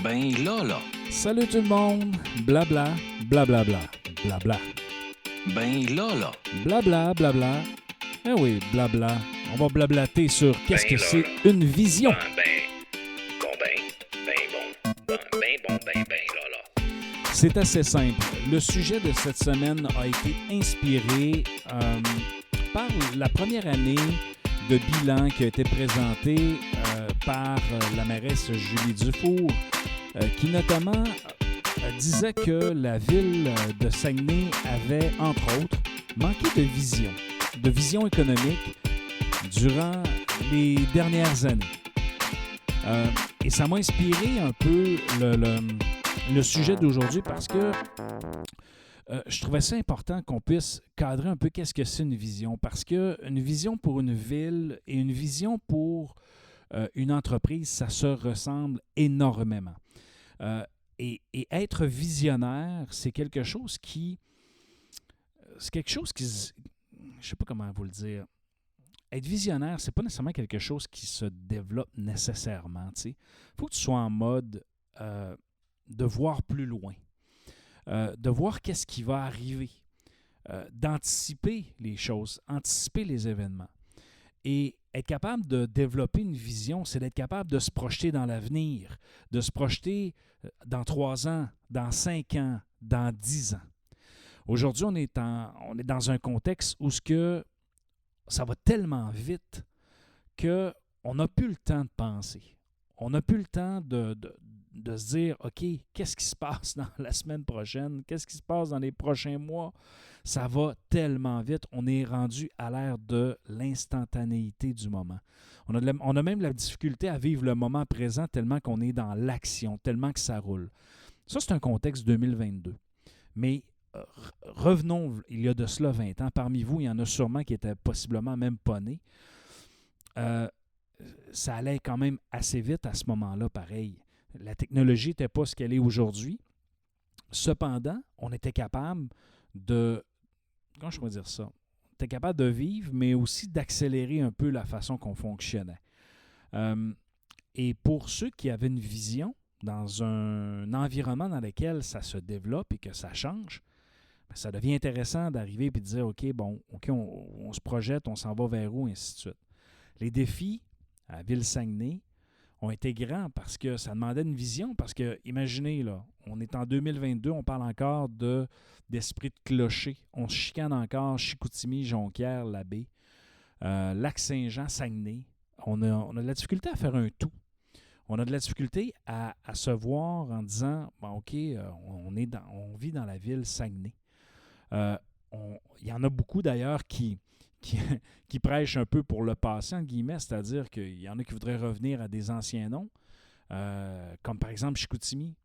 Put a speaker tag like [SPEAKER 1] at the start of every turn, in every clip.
[SPEAKER 1] Ben là.
[SPEAKER 2] Salut tout le monde, blabla, blablabla, blabla,
[SPEAKER 1] Ben là.
[SPEAKER 2] blabla, blabla. Eh oui, blabla. On va blablater sur qu'est-ce
[SPEAKER 3] Ben
[SPEAKER 2] que c'est
[SPEAKER 3] là.
[SPEAKER 2] une vision.
[SPEAKER 3] Ben là.
[SPEAKER 2] C'est assez simple. Le sujet de cette semaine a été inspiré par la première année de bilan qui a été présentée par la mairesse Julie Dufour, qui notamment disait que la ville de Saguenay avait, entre autres, manqué de vision économique durant les dernières années. Et ça m'a inspiré un peu le sujet d'aujourd'hui parce que je trouvais ça important qu'on puisse cadrer un peu qu'est-ce que c'est une vision. Parce qu'une vision pour une ville et une vision pour une entreprise, ça se ressemble énormément. Et être visionnaire, c'est quelque chose qui... Je sais pas comment vous le dire. Être visionnaire, c'est pas nécessairement quelque chose qui se développe nécessairement. Il faut que tu sois en mode de voir plus loin, de voir qu'est-ce qui va arriver, d'anticiper les choses, anticiper les événements. Et être capable de développer une vision, c'est d'être capable de se projeter dans l'avenir, de se projeter dans 3 ans, dans 5 ans, dans 10 ans. Aujourd'hui, on est dans un contexte où ça va tellement vite qu'on n'a plus le temps de penser. On n'a plus le temps de se dire, OK, qu'est-ce qui se passe dans la semaine prochaine? Qu'est-ce qui se passe dans les prochains mois? Ça va tellement vite. On est rendu à l'ère de l'instantanéité du moment. On a même la difficulté à vivre le moment présent tellement qu'on est dans l'action, tellement que ça roule. Ça, c'est un contexte 2022. Mais revenons, il y a de cela 20 ans. Parmi vous, il y en a sûrement qui étaient possiblement même pas nés. Ça allait quand même assez vite à ce moment-là, pareil. La technologie n'était pas ce qu'elle est aujourd'hui. Cependant, on était capable de... Comment je pourrais dire ça? On était capable de vivre, mais aussi d'accélérer un peu la façon qu'on fonctionnait. Et pour ceux qui avaient une vision dans un environnement dans lequel ça se développe et que ça change, ça devient intéressant d'arriver et de dire, OK, on se projette, on s'en va vers où, et ainsi de suite. Les défis à Ville-Saguenay ont été grands parce que ça demandait une vision. Parce que, imaginez, là, on est en 2022, on parle encore d'esprit de clocher. On se chicane encore Chicoutimi, Jonquière, Labbé, Lac-Saint-Jean, Saguenay. On a de la difficulté à faire un tout. On a de la difficulté à se voir en disant, OK, on vit dans la ville Saguenay. Il y en a beaucoup d'ailleurs qui prêchent un peu pour le passé, en guillemets, c'est-à-dire qu'il y en a qui voudraient revenir à des anciens noms, comme par exemple Chicoutimi.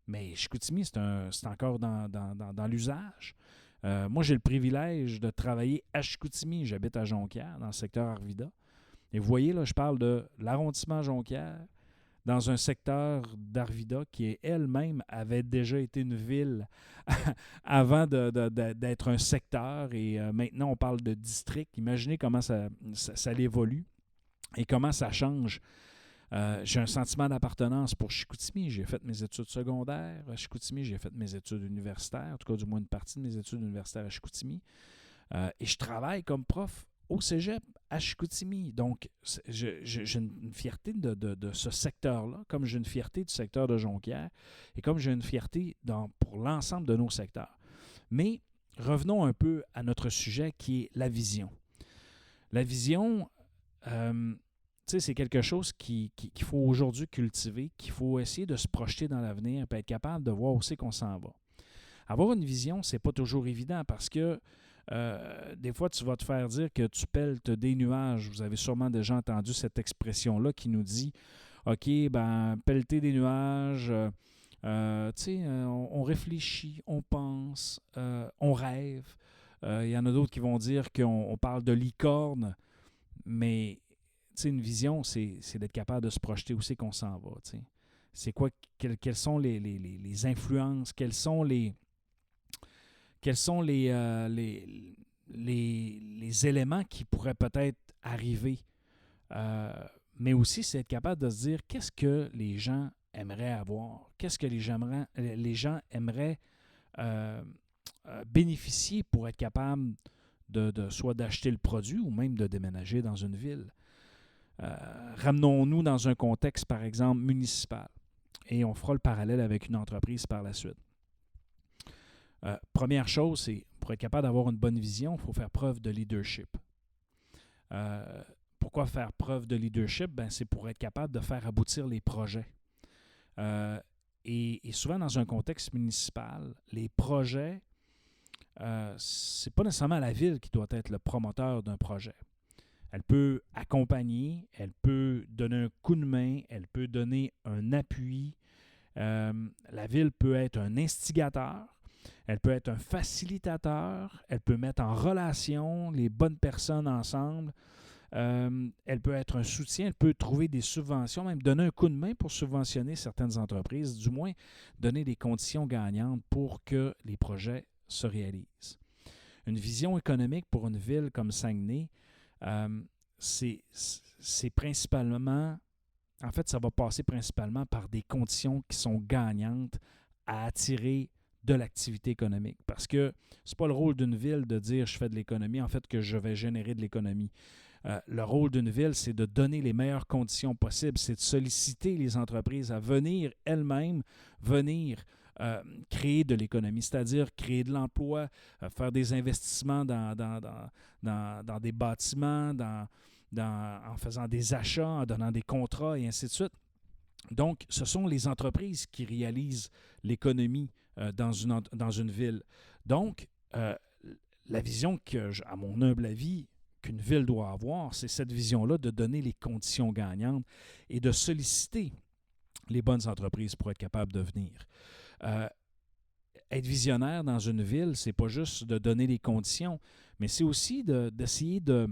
[SPEAKER 2] Mais Chicoutimi, c'est encore dans l'usage. Moi, j'ai le privilège de travailler à Chicoutimi. J'habite à Jonquière, dans le secteur Arvida. Et vous voyez, là, je parle de l'arrondissement Jonquière, dans un secteur d'Arvida qui elle-même avait déjà été une ville avant d'être un secteur et maintenant on parle de district. Imaginez comment ça évolue et comment ça change. J'ai un sentiment d'appartenance pour Chicoutimi. J'ai fait mes études secondaires à Chicoutimi, j'ai fait mes études universitaires, en tout cas du moins une partie de mes études universitaires à Chicoutimi. Et je travaille comme prof au cégep à Chicoutimi. Donc, j'ai une fierté de ce secteur-là, comme j'ai une fierté du secteur de Jonquière et comme j'ai une fierté pour l'ensemble de nos secteurs. Mais revenons un peu à notre sujet qui est la vision. La vision, c'est quelque chose qu'il faut aujourd'hui cultiver, qu'il faut essayer de se projeter dans l'avenir et être capable de voir où c'est qu'on s'en va. Avoir une vision, c'est pas toujours évident parce que des fois, tu vas te faire dire que tu pelletes des nuages. Vous avez sûrement déjà entendu cette expression-là qui nous dit « OK, pelleter des nuages, on réfléchit, on pense, on rêve. » Il y en a d'autres qui vont dire qu'on parle de licorne, mais une vision, c'est d'être capable de se projeter où c'est qu'on s'en va. T'sais. C'est quoi, quelles sont les influences, quels sont les éléments qui pourraient peut-être arriver. Mais aussi, c'est être capable de se dire qu'est-ce que les gens aimeraient avoir? Qu'est-ce que les gens aimeraient bénéficier pour être capables de soit d'acheter le produit ou même de déménager dans une ville? Ramenons-nous dans un contexte, par exemple, municipal. Et on fera le parallèle avec une entreprise par la suite. Première chose, c'est pour être capable d'avoir une bonne vision, il faut faire preuve de leadership. Pourquoi faire preuve de leadership? C'est pour être capable de faire aboutir les projets. Et souvent, dans un contexte municipal, les projets, ce n'est pas nécessairement la ville qui doit être le promoteur d'un projet. Elle peut accompagner, elle peut donner un coup de main, elle peut donner un appui. La ville peut être un instigateur, elle peut être un facilitateur, elle peut mettre en relation les bonnes personnes ensemble. Elle peut être un soutien, elle peut trouver des subventions, même donner un coup de main pour subventionner certaines entreprises, du moins donner des conditions gagnantes pour que les projets se réalisent. Une vision économique pour une ville comme Saguenay, c'est principalement, en fait, ça va passer principalement par des conditions qui sont gagnantes à attirer de l'activité économique. Parce que ce n'est pas le rôle d'une ville de dire « je fais de l'économie », en fait, que je vais générer de l'économie. Le rôle d'une ville, c'est de donner les meilleures conditions possibles, c'est de solliciter les entreprises à venir elles-mêmes, créer de l'économie, c'est-à-dire créer de l'emploi, faire des investissements dans des bâtiments, en faisant des achats, en donnant des contrats et ainsi de suite. Donc, ce sont les entreprises qui réalisent l'économie dans une ville. Donc, la vision que, à mon humble avis, qu'une ville doit avoir, c'est cette vision-là de donner les conditions gagnantes et de solliciter les bonnes entreprises pour être capable de venir. Être visionnaire dans une ville, c'est pas juste de donner les conditions, mais c'est aussi d'essayer de,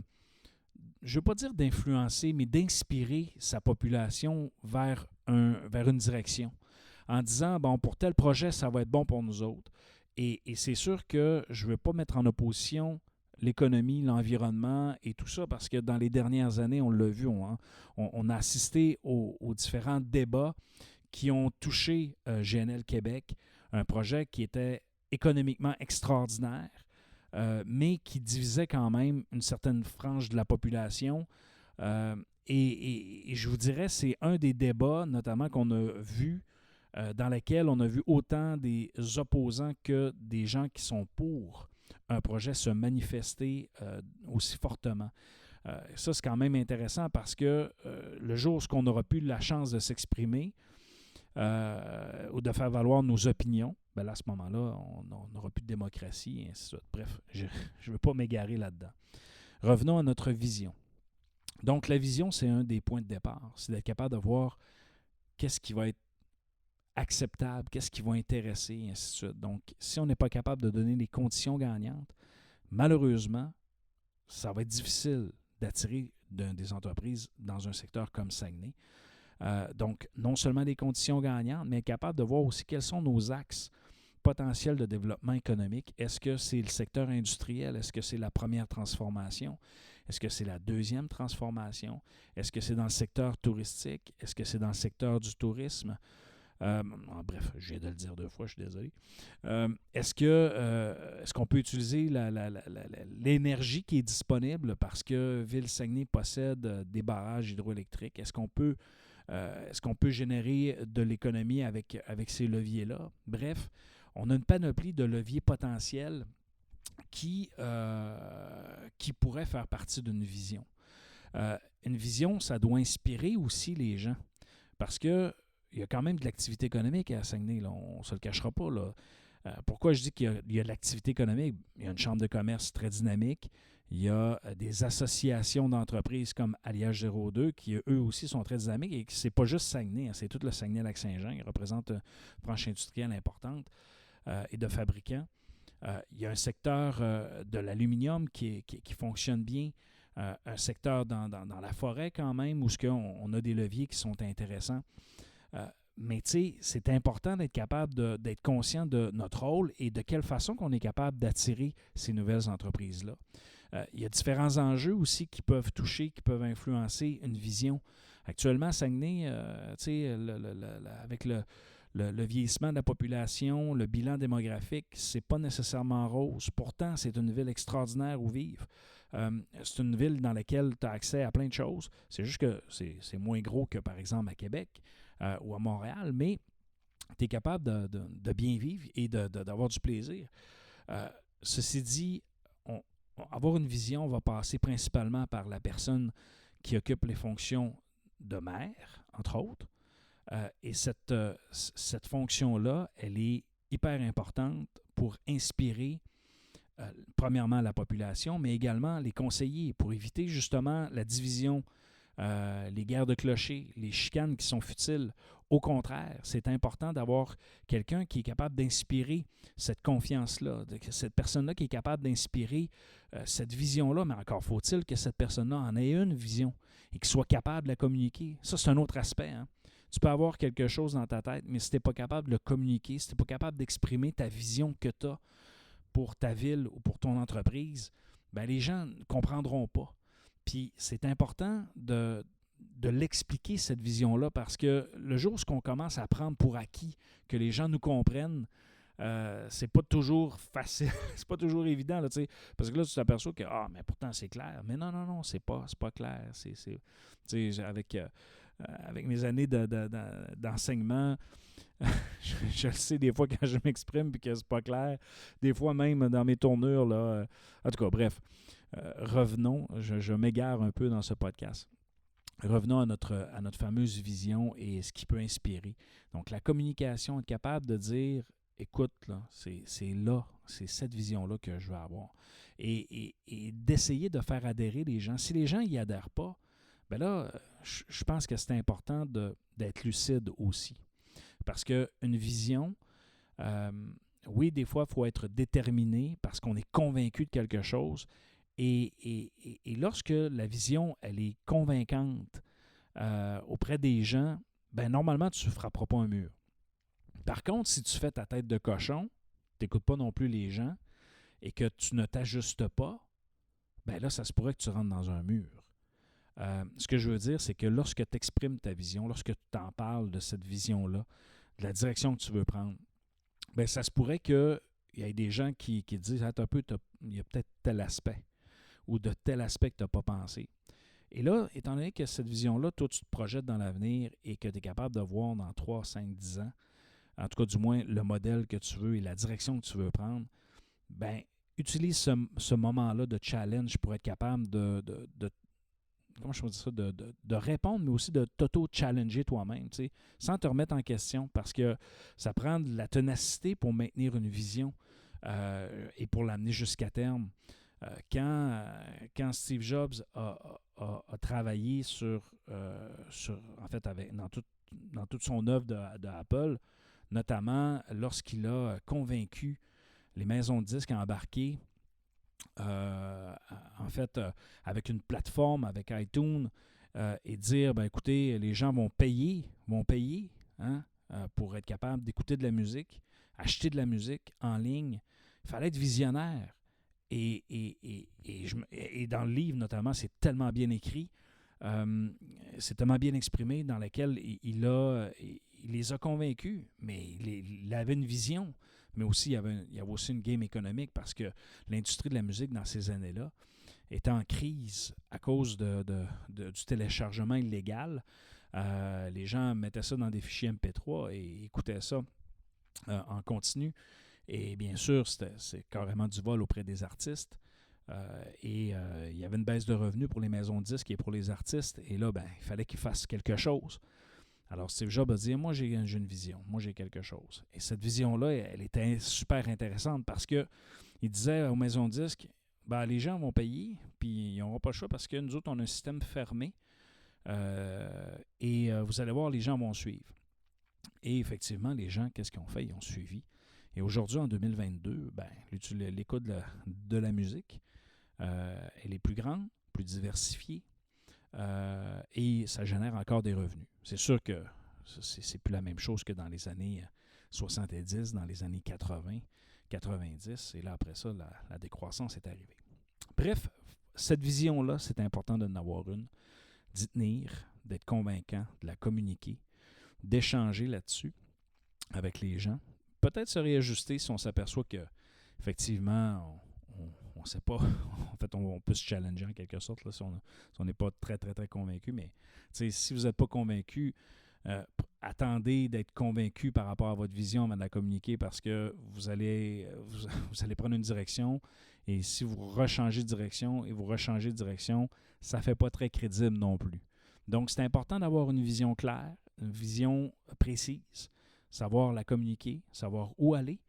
[SPEAKER 2] je ne veux pas dire d'influencer, mais d'inspirer sa population vers une direction. En disant, bon, pour tel projet, ça va être bon pour nous autres. Et c'est sûr que je ne veux pas mettre en opposition l'économie, l'environnement et tout ça, parce que dans les dernières années, on l'a vu, on a assisté aux différents débats qui ont touché GNL Québec, un projet qui était économiquement extraordinaire, mais qui divisait quand même une certaine frange de la population. Et je vous dirais, c'est un des débats, notamment qu'on a vu, dans lequel on a vu autant des opposants que des gens qui sont pour un projet se manifester aussi fortement. Ça, c'est quand même intéressant parce que le jour où on aura plus la chance de s'exprimer ou de faire valoir nos opinions, là, à ce moment-là, on n'aura plus de démocratie et ainsi de suite. Bref, je ne veux pas m'égarer là-dedans. Revenons à notre vision. Donc, la vision, c'est un des points de départ. C'est d'être capable de voir qu'est-ce qui va être acceptable, qu'est-ce qui va intéresser, et ainsi de suite. Donc, si on n'est pas capable de donner les conditions gagnantes, malheureusement, ça va être difficile d'attirer des entreprises dans un secteur comme Saguenay. Donc, non seulement des conditions gagnantes, mais être capable de voir aussi quels sont nos axes potentiels de développement économique. Est-ce que c'est le secteur industriel? Est-ce que c'est la première transformation? Est-ce que c'est la deuxième transformation? Est-ce que c'est dans le secteur touristique? Est-ce que c'est dans le secteur du tourisme? Bref, je viens de le dire 2 fois, je suis désolé. Est-ce qu'on peut utiliser l'énergie qui est disponible parce que Ville-Saguenay possède des barrages hydroélectriques? Est-ce qu'on peut générer de l'économie avec ces leviers-là? Bref, on a une panoplie de leviers potentiels qui pourraient faire partie d'une vision. Une vision, ça doit inspirer aussi les gens parce que il y a quand même de l'activité économique à Saguenay, là, on ne se le cachera pas. Là. Pourquoi je dis qu'il y a de l'activité économique? Il y a une chambre de commerce très dynamique. Il y a des associations d'entreprises comme Alliage 02 qui, eux aussi, sont très dynamiques. Et ce n'est pas juste Saguenay, c'est tout le Saguenay-Lac-Saint-Jean. Ils représentent une branche industrielle importante et de fabricants. Il y a un secteur de l'aluminium qui fonctionne bien. Un secteur dans la forêt quand même où on a des leviers qui sont intéressants. Mais tu sais, c'est important d'être capable d'être conscient de notre rôle et de quelle façon qu'on est capable d'attirer ces nouvelles entreprises-là. Il y a différents enjeux aussi qui peuvent toucher, qui peuvent influencer une vision. Actuellement, à Saguenay, avec le vieillissement de la population, le bilan démographique, c'est pas nécessairement rose. Pourtant, c'est une ville extraordinaire où vivre. C'est une ville dans laquelle tu as accès à plein de choses. C'est juste que c'est moins gros que, par exemple, à Québec ou à Montréal, mais tu es capable de bien vivre et d'avoir du plaisir. Ceci dit, avoir une vision va passer principalement par la personne qui occupe les fonctions de maire, entre autres. Et cette fonction-là, elle est hyper importante pour inspirer, premièrement, la population, mais également les conseillers, pour éviter justement la division, les guerres de clochers, les chicanes qui sont futiles. Au contraire, c'est important d'avoir quelqu'un qui est capable d'inspirer cette confiance-là, cette personne-là qui est capable d'inspirer cette vision-là, mais encore faut-il que cette personne-là en ait une vision et qu'il soit capable de la communiquer. Ça, c'est un autre aspect, hein? Tu peux avoir quelque chose dans ta tête, mais si tu n'es pas capable de le communiquer, si tu n'es pas capable d'exprimer ta vision que tu as pour ta ville ou pour ton entreprise, ben les gens ne comprendront pas. Puis c'est important de l'expliquer, cette vision-là, parce que le jour où on commence à prendre pour acquis que les gens nous comprennent, c'est pas toujours facile, c'est pas toujours évident, là, parce que là, tu t'aperçois que, mais pourtant, c'est clair. Mais non, c'est pas clair. Avec mes années d'enseignement, je le sais des fois quand je m'exprime et que c'est pas clair. Des fois même dans mes tournures, là. En tout cas, bref. Revenons, je m'égare un peu dans ce podcast. Revenons à notre fameuse vision et ce qui peut inspirer. Donc, la communication, être capable de dire, écoute, là, c'est cette vision-là que je veux avoir. Et d'essayer de faire adhérer les gens. Si les gens n'y adhèrent pas, bien là, je pense que c'est important d'être lucide aussi. Parce qu'une vision, oui, des fois, il faut être déterminé parce qu'on est convaincu de quelque chose. Et lorsque la vision, elle est convaincante auprès des gens, ben normalement, tu ne frapperas pas un mur. Par contre, si tu fais ta tête de cochon, tu n'écoutes pas non plus les gens et que tu ne t'ajustes pas, ben là, ça se pourrait que tu rentres dans un mur. Ce que je veux dire, c'est que lorsque tu exprimes ta vision, lorsque tu t'en parles de cette vision-là, de la direction que tu veux prendre, ben ça se pourrait qu'il y ait des gens qui disent « Attends un peu, il y a peut-être tel aspect » ou de tel aspect que tu n'as pas pensé. Et là, étant donné que cette vision-là, toi, tu te projettes dans l'avenir et que tu es capable de voir dans 3, 5, 10 ans, en tout cas, du moins, le modèle que tu veux et la direction que tu veux prendre, bien, utilise ce moment-là de challenge pour être capable de comment je peux dire ça, de répondre, mais aussi de t'auto-challenger toi-même, tu sais, sans te remettre en question, parce que ça prend de la ténacité pour maintenir une vision et pour l'amener jusqu'à terme. Quand Steve Jobs a travaillé en fait, dans toute son œuvre de Apple, notamment lorsqu'il a convaincu les maisons de disques à embarquer, en fait, avec une plateforme, avec iTunes, et dire, ben écoutez, les gens vont payer hein, pour être capable d'écouter de la musique, acheter de la musique en ligne. Il fallait être visionnaire. Et dans le livre, notamment, c'est tellement bien écrit, c'est tellement bien exprimé, dans lequel il les a convaincus, mais il avait une vision, mais aussi il y avait aussi une game économique, parce que l'industrie de la musique dans ces années-là était en crise à cause du téléchargement illégal. Les gens mettaient ça dans des fichiers MP3 et écoutaient ça en continu. Et bien sûr, c'est carrément du vol auprès des artistes. Il y avait une baisse de revenus pour les maisons de disques et pour les artistes. Et là, ben, il fallait qu'ils fassent quelque chose. Alors, Steve Jobs a dit, moi, j'ai une vision. Moi, j'ai quelque chose. Et cette vision-là, elle était super intéressante parce qu'il disait aux maisons de disques, ben, les gens vont payer, puis ils n'auront pas le choix parce que nous autres, on a un système fermé. Vous allez voir, les gens vont suivre. Et effectivement, les gens, qu'est-ce qu'ils ont fait? Ils ont suivi. Et aujourd'hui, en 2022, ben, l'écoute de la musique, elle est plus grande, plus diversifiée, et ça génère encore des revenus. C'est sûr que c'est plus la même chose que dans les années 70, dans les années 80, 90, et là, après ça, la décroissance est arrivée. Bref, cette vision-là, c'est important d'en avoir une, d'y tenir, d'être convaincant, de la communiquer, d'échanger là-dessus avec les gens. Peut-être se réajuster si on s'aperçoit que effectivement, on ne sait pas. En fait, on peut se challenger en quelque sorte là, si on n'est pas très, très, très convaincu. Mais si vous n'êtes pas convaincu, attendez d'être convaincu par rapport à votre vision avant de la communiquer parce que vous allez prendre une direction et si vous rechangez de direction, ça ne fait pas très crédible non plus. Donc, c'est important d'avoir une vision claire, une vision précise, savoir la communiquer, savoir où aller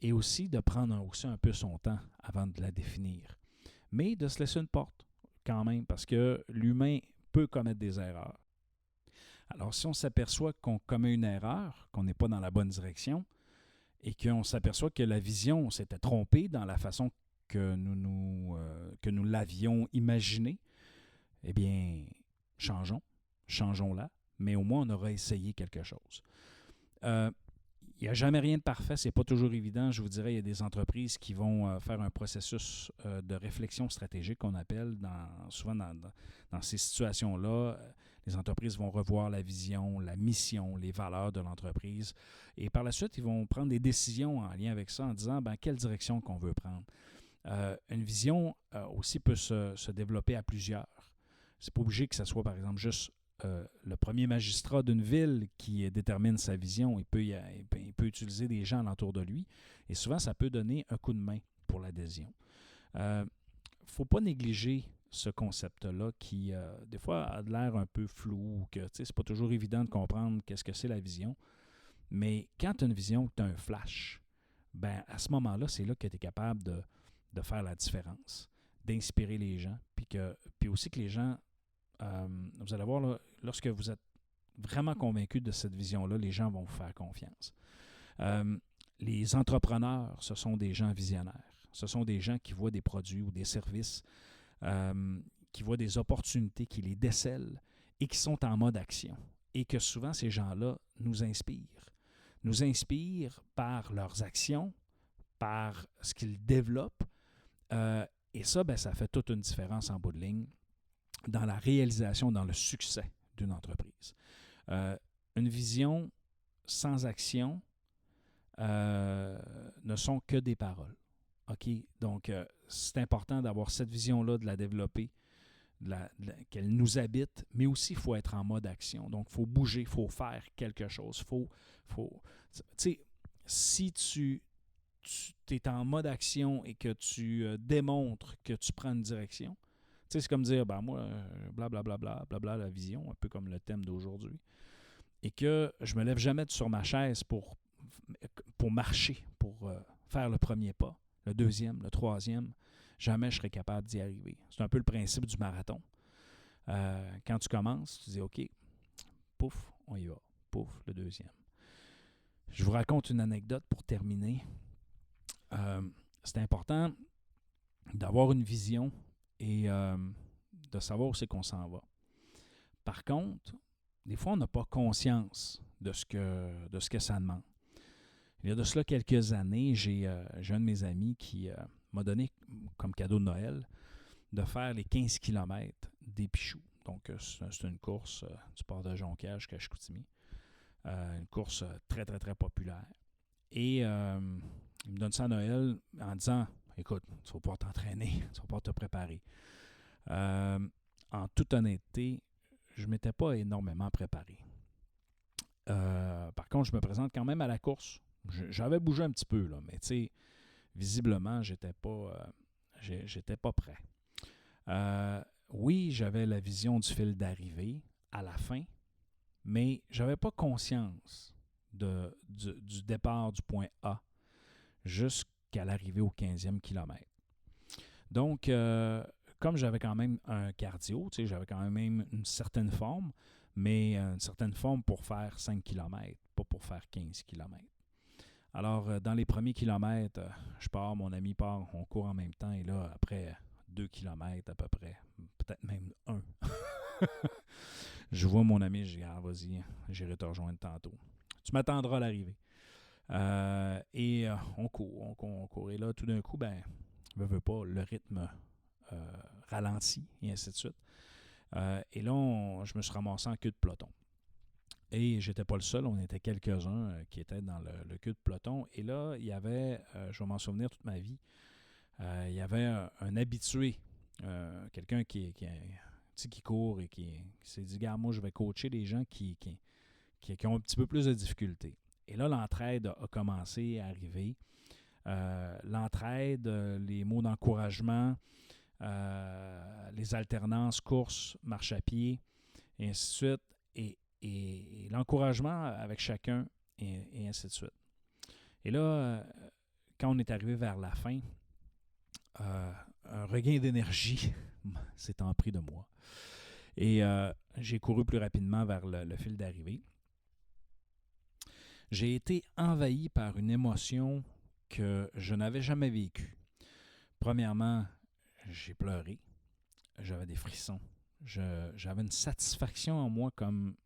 [SPEAKER 2] et aussi de prendre aussi un peu son temps avant de la définir. Mais de se laisser une porte quand même parce que l'humain peut commettre des erreurs. Alors, si on s'aperçoit qu'on commet une erreur, qu'on n'est pas dans la bonne direction, et qu'on s'aperçoit que la vision s'était trompée dans la façon que nous l'avions imaginée, eh bien, changeons-la, mais au moins on aura essayé quelque chose. Il n'y a jamais rien de parfait, ce n'est pas toujours évident. Je vous dirais, il y a des entreprises qui vont faire un processus de réflexion stratégique qu'on appelle souvent dans ces situations-là. Les entreprises vont revoir la vision, la mission, les valeurs de l'entreprise. Et par la suite, ils vont prendre des décisions en lien avec ça en disant quelle direction qu'on veut prendre. Une vision aussi peut se développer à plusieurs. C'est pas obligé que ce soit, par exemple, juste le premier magistrat d'une ville qui détermine sa vision. Il peut utiliser des gens alentour de lui. Et souvent, ça peut donner un coup de main pour l'adhésion. Il ne faut pas négliger ce concept-là qui, des fois, a de l'air un peu flou, que c'est pas toujours évident de comprendre qu'est-ce que c'est la vision. Mais quand tu as une vision, que tu as un flash, à ce moment-là, c'est là que tu es capable de faire la différence, d'inspirer les gens, puis aussi que les gens, vous allez voir, là, lorsque vous êtes vraiment convaincu de cette vision-là, les gens vont vous faire confiance. Les entrepreneurs, ce sont des gens visionnaires. Ce sont des gens qui voient des produits ou des services, qui voient des opportunités, qui les décèlent et qui sont en mode action. Et que souvent, ces gens-là nous inspirent. Nous inspirent par leurs actions, par ce qu'ils développent. Et ça, ça fait toute une différence en bout de ligne dans la réalisation, dans le succès d'une entreprise. Une vision sans action ne sont que des paroles. OK? Donc, c'est important d'avoir cette vision-là, de la développer, qu'elle nous habite, mais aussi, il faut être en mode action. Donc, il faut bouger, il faut faire quelque chose. Tu sais, si tu es en mode action et que tu démontres que tu prends une direction, tu sais, c'est comme dire, moi, blablabla, la vision, un peu comme le thème d'aujourd'hui, et que je me lève jamais sur ma chaise pour marcher, pour faire le premier pas, le deuxième, le troisième, jamais je serai capable d'y arriver. C'est un peu le principe du marathon. Quand tu commences, tu dis, OK, pouf, on y va, pouf, le deuxième. Je vous raconte une anecdote pour terminer. C'est important d'avoir une vision et de savoir où c'est qu'on s'en va. Par contre, des fois, on n'a pas conscience de ce que ça demande. Il y a de cela quelques années, j'ai un de mes amis qui m'a donné comme cadeau de Noël de faire les 15 km des Pichoux. Donc, c'est une course du port de Jonquière jusqu'à Chicoutimi. Une course très, très, très populaire. Et il me donne ça à Noël en disant, écoute, tu vas pouvoir t'entraîner, tu vas pouvoir te préparer. En toute honnêteté, je ne m'étais pas énormément préparé. Par contre, je me présente quand même à la course. J'avais bougé un petit peu, là, mais tu sais, visiblement, j'étais pas prêt. Oui, j'avais la vision du fil d'arrivée à la fin, mais je n'avais pas conscience du départ du point A jusqu'à l'arrivée au 15e kilomètre. Donc, comme j'avais quand même un cardio, tu sais, j'avais quand même une certaine forme, mais une certaine forme pour faire 5 km, pas pour faire 15 km. Alors, dans les premiers kilomètres, je pars, mon ami part, on court en même temps, et là, après 2 km à peu près, peut-être même 1, je vois mon ami, je dis, vas-y, j'irai te rejoindre tantôt. Tu m'attendras à l'arrivée. Et on court. Et là, tout d'un coup, veux pas, le rythme ralentit, et ainsi de suite. Et là, je me suis ramassé en queue de peloton. Et j'étais pas le seul, on était quelques-uns qui étaient dans le queue de peloton. Et là, il y avait, je vais m'en souvenir toute ma vie, il y avait un habitué, quelqu'un qui court et qui s'est dit, gars, moi, je vais coacher des gens qui ont un petit peu plus de difficultés. Et là, l'entraide a commencé à arriver. L'entraide, les mots d'encouragement, les alternances, courses, marche à pied, et ainsi de suite. Et l'encouragement avec chacun, et ainsi de suite. Et là, quand on est arrivé vers la fin, un regain d'énergie s'est empris de moi. Et j'ai couru plus rapidement vers le fil d'arrivée. J'ai été envahi par une émotion que je n'avais jamais vécue. Premièrement, j'ai pleuré. J'avais des frissons. J'avais une satisfaction en moi comme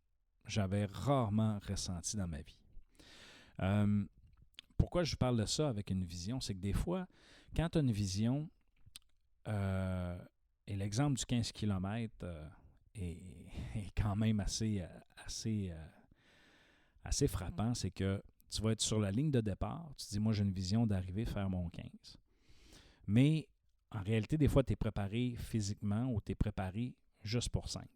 [SPEAKER 2] j'avais rarement ressenti dans ma vie. Pourquoi je parle de ça avec une vision? C'est que des fois, quand tu as une vision, et l'exemple du 15 km est quand même assez frappant, c'est que tu vas être sur la ligne de départ, tu te dis, moi j'ai une vision d'arriver faire mon 15. Mais en réalité, des fois, tu es préparé physiquement ou tu es préparé juste pour 5.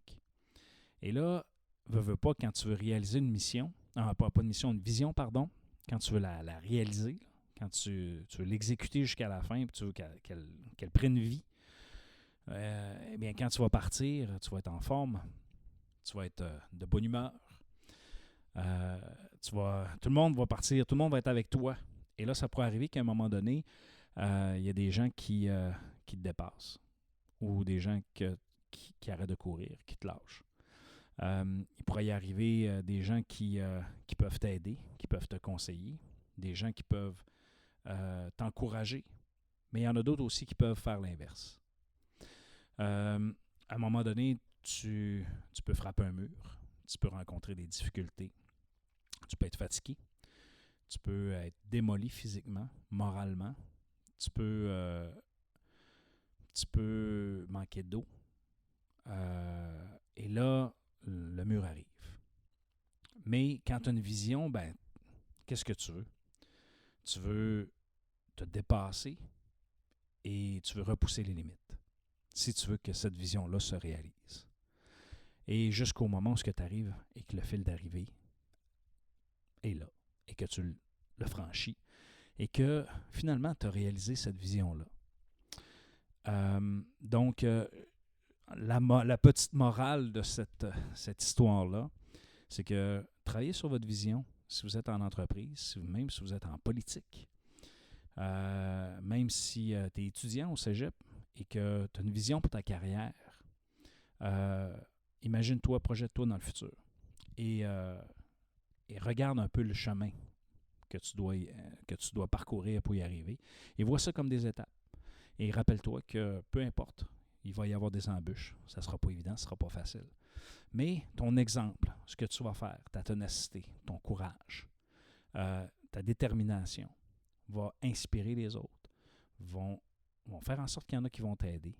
[SPEAKER 2] Et là, veux pas, quand tu veux réaliser une mission, pas une mission, une vision, pardon, quand tu veux la réaliser, quand tu veux l'exécuter jusqu'à la fin, puis tu veux qu'elle prenne vie, eh bien, quand tu vas partir, tu vas être en forme, tu vas être de bonne humeur, tout le monde va partir, tout le monde va être avec toi. Et là, ça pourrait arriver qu'à un moment donné, il y a des gens qui te dépassent ou des gens qui arrêtent de courir, qui te lâchent. Il pourrait y arriver des gens qui peuvent t'aider, qui peuvent te conseiller, des gens qui peuvent t'encourager, mais il y en a d'autres aussi qui peuvent faire l'inverse. À un moment donné, tu peux frapper un mur, tu peux rencontrer des difficultés, tu peux être fatigué, tu peux être démoli physiquement, moralement, tu peux manquer d'eau. Et là, le mur arrive. Mais quand tu as une vision, ben, qu'est-ce que tu veux? Tu veux te dépasser et tu veux repousser les limites si tu veux que cette vision-là se réalise. Et jusqu'au moment où tu arrives et que le fil d'arrivée est là et que tu le franchis et que finalement tu as réalisé cette vision-là. Donc, la petite morale de cette histoire-là, c'est que travaillez sur votre vision si vous êtes en entreprise, même si vous êtes en politique, même si tu es étudiant au cégep et que tu as une vision pour ta carrière, imagine-toi, projette-toi dans le futur et regarde un peu le chemin que tu dois parcourir pour y arriver et vois ça comme des étapes. Et rappelle-toi que peu importe, il va y avoir des embûches. Ça ne sera pas évident, ce ne sera pas facile. Mais ton exemple, ce que tu vas faire, ta ténacité, ton courage, ta détermination va inspirer les autres, vont faire en sorte qu'il y en a qui vont t'aider.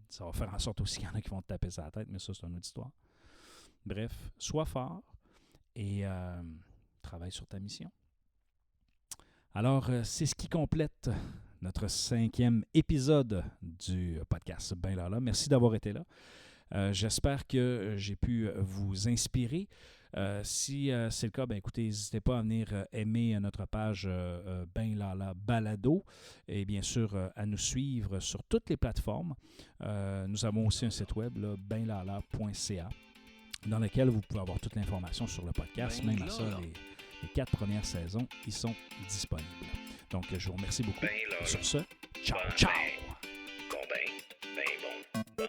[SPEAKER 2] Ça va faire en sorte aussi qu'il y en a qui vont te taper sur la tête, mais ça, c'est une autre histoire. Bref, sois fort et travaille sur ta mission. Alors, c'est ce qui complète notre 5e épisode du podcast Ben Lala. Merci d'avoir été là. J'espère que j'ai pu vous inspirer. Si c'est le cas, ben écoutez, n'hésitez pas à venir aimer notre page Ben Lala Balado et bien sûr à nous suivre sur toutes les plateformes. Nous avons aussi un site web, benlala.ca, dans lequel vous pouvez avoir toute l'information sur le podcast. Même à ça, les 4 premières saisons, ils sont disponibles. Donc, je vous remercie beaucoup. Sur ce, ciao, ciao!
[SPEAKER 1] Ben bon.